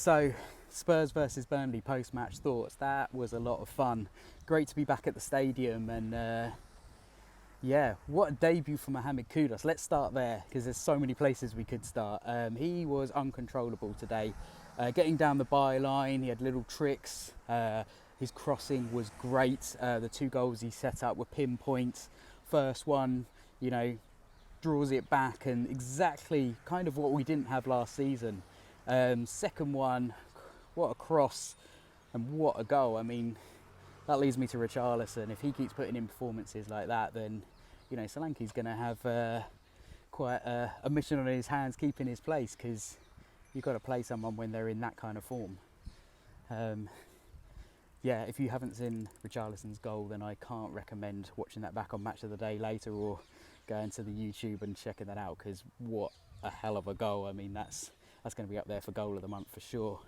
So, Spurs versus Burnley post-match thoughts. That was a lot of fun. Great to be back at the stadium, and yeah, what a debut for Mohamed Kudus. Let's start there because there's so many places we could start. He was uncontrollable today. Getting down the byline, he had little tricks. His crossing was great. The 2 goals he set up were pinpoint. First one, draws it back, and exactly kind of what we didn't have last season. Second one, what a cross and what a goal. I mean, that leads me to Richarlison. If he keeps putting in performances like that, then Solanke's going to have quite a mission on his hands keeping his place, because you've got to play someone when they're in that kind of form. Yeah, if you haven't seen Richarlison's goal, then I can't recommend watching that back on Match of the Day later, or going to the YouTube and checking that out, because what a hell of a goal. I mean, that's going to be up there for goal of the month for sure.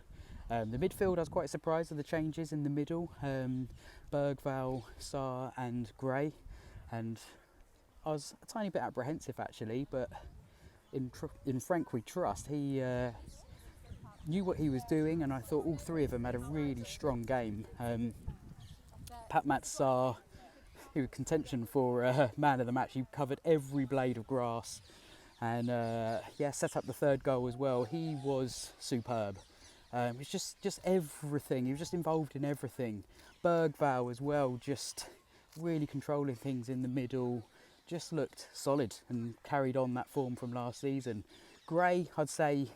The midfield, I was quite surprised with the changes in the middle. Bergvall, Sarr and Gray, and I was a tiny bit apprehensive actually, but in Frank we trust. He knew what he was doing, and I thought all 3 of them had a really strong game. Patmat Sarr, he was contention for man of the match. He covered every blade of grass, and yeah, set up the 3rd goal as well. He was superb. It's just everything. He was just involved in everything. Bergvall as well, just really controlling things in the middle. Just looked solid and carried on that form from last season. Gray, I'd say,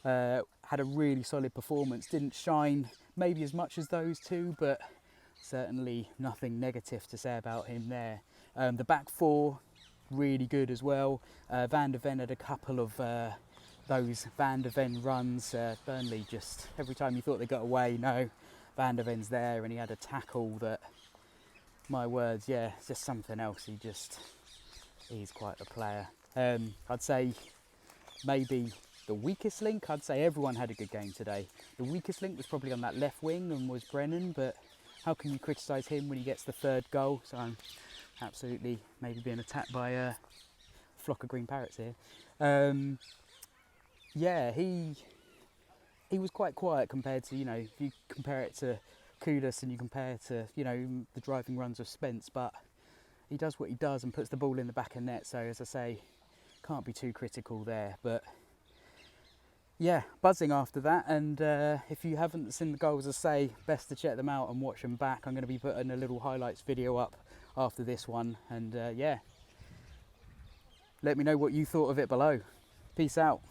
had a really solid performance. Didn't shine maybe as much as those 2, but certainly nothing negative to say about him there. The back 4, really good as well. Ven had a couple of those Ven runs. Burnley, just every time you thought they got away, no, Ven's there, and he had a tackle that, my words, yeah, it's just something else. He's quite a player. I'd say maybe the weakest link, I'd say everyone had a good game today. The weakest link was probably on that left wing and was Brennan, but how can you criticise him when he gets the 3rd goal? So I'm absolutely maybe being attacked by a flock of green parrots here. Yeah, he was quite quiet compared to, if you compare it to Kudus and you compare it to, the driving runs of Spence, but he does what he does and puts the ball in the back of net. So as I say, can't be too critical there. But yeah, buzzing after that. And if you haven't seen the goals, as I say, best to check them out and watch them back. I'm going to be putting a little highlights video up after this one. And yeah, let me know what you thought of it below. Peace out.